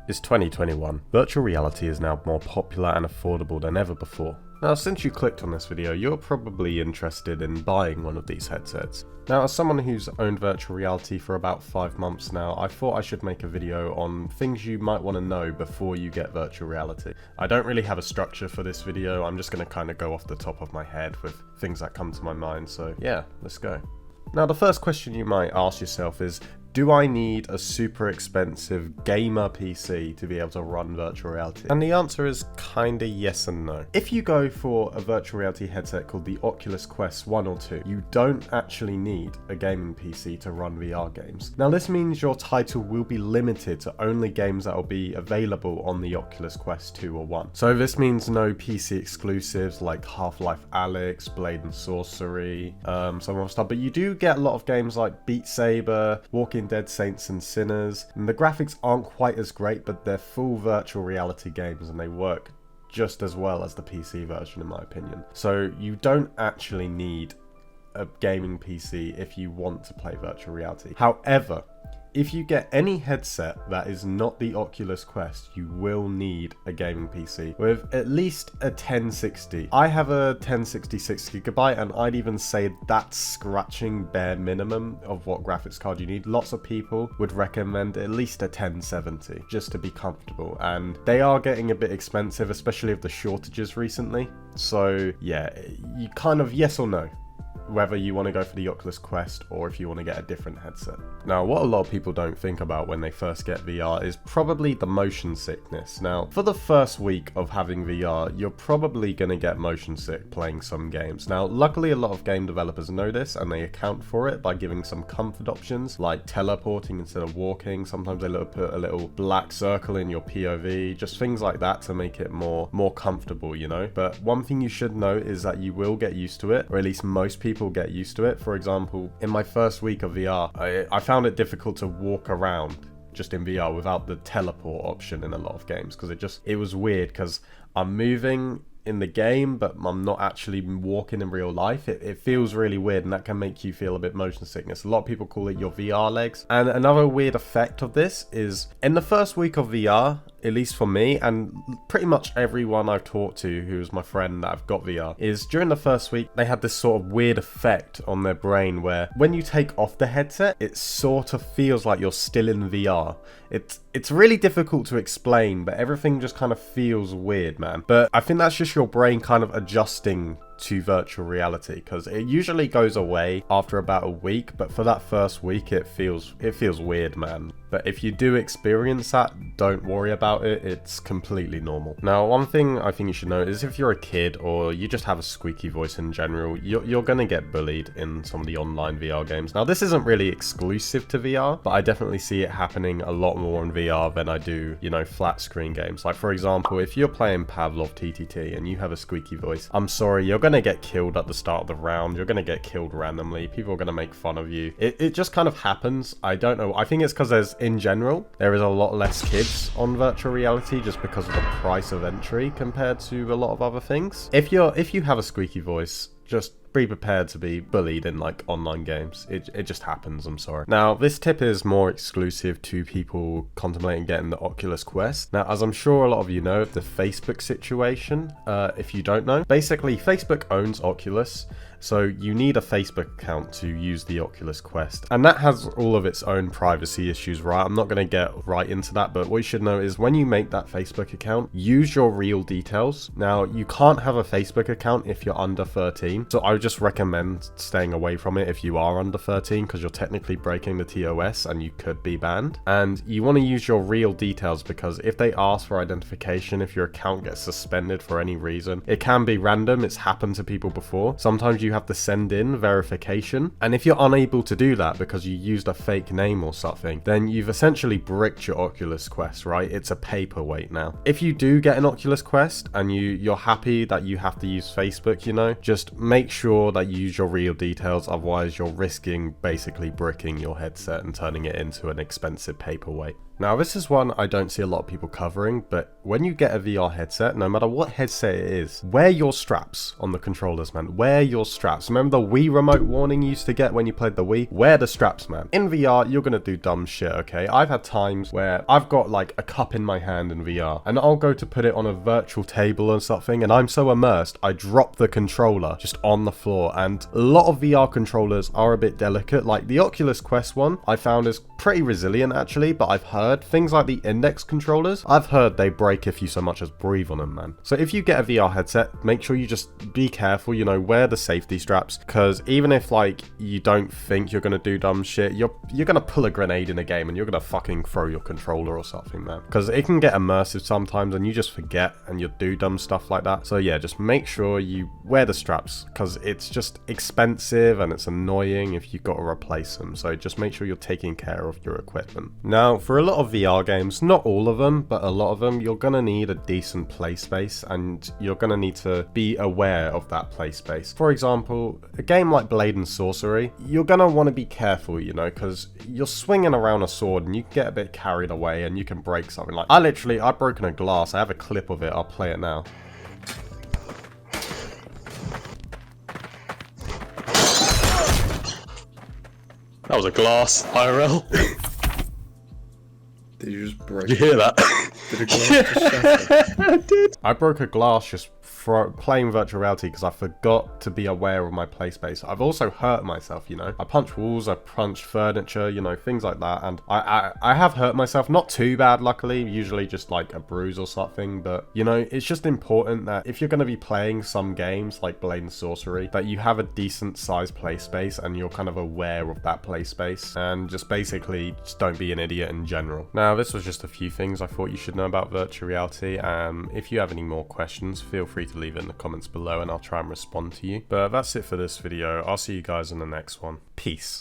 It's 2021. Virtual reality is now more popular and affordable than ever before. Now, since you clicked on this video, you're probably interested in buying one of these headsets. Now, as someone who's owned virtual reality for about 5 months now, I thought I should make a video on things you might want to know before you get virtual reality. I don't really have a structure for this video, I'm just going to kind of go off the top of my head with things that come to my mind, so yeah, let's go. Now, the first question you might ask yourself is, do I need a super expensive gamer PC to be able to run virtual reality? And the answer is kinda yes and no. If you go for a virtual reality headset called the Oculus Quest 1 or 2, you don't actually need a gaming PC to run VR games. Now, this means your title will be limited to only games that will be available on the Oculus Quest 2 or 1. So this means no PC exclusives like Half-Life Alyx, Blade and Sorcery, some other stuff, but you do get a lot of games like Beat Saber, Walking Dead Saints and Sinners, and the graphics aren't quite as great, but they're full virtual reality games and they work just as well as the PC version in my opinion. So you don't actually need a gaming PC if you want to play virtual reality. However, if you get any headset that is not the Oculus Quest, you will need a gaming PC with at least a 1060. I have a 1060 6GB, and I'd even say that's scratching bare minimum of what graphics card you need. Lots of people would recommend at least a 1070 just to be comfortable, and they are getting a bit expensive, especially with the shortages recently. So yeah, you kind of yes or no whether you want to go for the Oculus Quest or if you want to get a different headset. Now, what a lot of people don't think about when they first get VR is probably the motion sickness. Now, for the first week of having VR, you're probably going to get motion sick playing some games. Now, luckily a lot of game developers know this and they account for it by giving some comfort options like teleporting instead of walking. Sometimes they put a little black circle in your POV, just things like that to make it more comfortable, you know. But one thing you should know is that you will get used to it, or at least most people get used to it. For example, in my first week of VR, I found it difficult to walk around just in VR without the teleport option in a lot of games, because it was weird because I'm moving in the game but I'm not actually walking in real life. It feels really weird, and that can make you feel a bit motion sickness. A lot of people call it your VR legs. And another weird effect of this is in the first week of VR, at least for me and pretty much everyone I've talked to who's my friend that I've got VR, is during the first week they had this sort of weird effect on their brain where when you take off the headset, it sort of feels like you're still in VR. It's really difficult to explain, but everything just kind of feels weird, man. But I think that's just your brain kind of adjusting to virtual reality, because it usually goes away after about a week, but for that first week it feels weird, man. But if you do experience that, don't worry about it, it's completely normal. Now, one thing I think you should know is if you're a kid or you just have a squeaky voice in general, you're gonna get bullied in some of the online VR games. Now, this isn't really exclusive to VR, but I definitely see it happening a lot more in VR than I do, you know, flat screen games. Like, for example, if you're playing Pavlov TTT and you have a squeaky voice, I'm sorry, you're gonna get killed at the start of the round. You're gonna get killed randomly. People are gonna make fun of you. It just kind of happens. I don't know. I think it's because in general there is a lot less kids on virtual reality just because of the price of entry compared to a lot of other things. If you have a squeaky voice, just be prepared to be bullied in like online games. It just happens, I'm sorry. Now, this tip is more exclusive to people contemplating getting the Oculus Quest. Now, as I'm sure a lot of you know, the Facebook situation, if you don't know, basically Facebook owns Oculus, so you need a Facebook account to use the Oculus Quest, and that has all of its own privacy issues, right? I'm not going to get right into that, but what you should know is when you make that Facebook account, use your real details. Now, you can't have a Facebook account if you're under 13, so I would just recommend staying away from it if you are under 13, because you're technically breaking the TOS and you could be banned. And you want to use your real details, because if they ask for identification, if your account gets suspended for any reason, it can be random. It's happened to people before. Sometimes you have to send in verification, and if you're unable to do that because you used a fake name or something, then you've essentially bricked your Oculus Quest, right? It's a paperweight now. If you do get an Oculus Quest and you're happy that you have to use Facebook, you know, just make sure that you use your real details, otherwise you're risking basically bricking your headset and turning it into an expensive paperweight. Now this is one I don't see a lot of people covering, but when you get a VR headset, no matter what headset it is, wear your straps on the controllers, man. Wear your straps. Remember the Wii remote warning you used to get when you played the Wii? Wear the straps, man. In VR, you're gonna do dumb shit, okay? I've had times where I've got like a cup in my hand in VR, and I'll go to put it on a virtual table or something, and I'm so immersed, I drop the controller just on the floor, and a lot of VR controllers are a bit delicate. Like the Oculus Quest one, I found is pretty resilient actually, but I've heard things like the index controllers, I've heard they break if you so much as breathe on them, man. So if you get a VR headset, make sure you just be careful, you know, wear the safety straps, because even if like you don't think you're gonna do dumb shit, you're gonna pull a grenade in a game and you're gonna fucking throw your controller or something, man. Because it can get immersive sometimes and you just forget and you do dumb stuff like that. So yeah, just make sure you wear the straps, because it's just expensive and it's annoying if you've got to replace them. So just make sure you're taking care of your equipment. Now, for a lot of VR games, not all of them, but a lot of them, you're gonna need a decent play space and you're gonna need to be aware of that play space. For example, a game like Blade and Sorcery, you're gonna want to be careful, you know, because you're swinging around a sword and you can get a bit carried away and you can break something. Like I've broken a glass. I have a clip of it. I'll play it now. That was a glass, IRL. Did you just break? Did you hear that? Did a glass just shatter? I did. I broke a glass just playing virtual reality because I forgot to be aware of my play space. I've also hurt myself, you know. I punched walls, I punched furniture, you know, things like that. And I have hurt myself, not too bad, luckily, usually just like a bruise or something. But, you know, it's just important that if you're going to be playing some games like Blade and Sorcery, that you have a decent sized play space and you're kind of aware of that play space. And just basically just don't be an idiot in general. Now, this was just a few things I thought you should know about virtual reality. If you have any more questions, feel free to leave it in the comments below and I'll try and respond to you. But that's it for this video. I'll see you guys in the next one. Peace.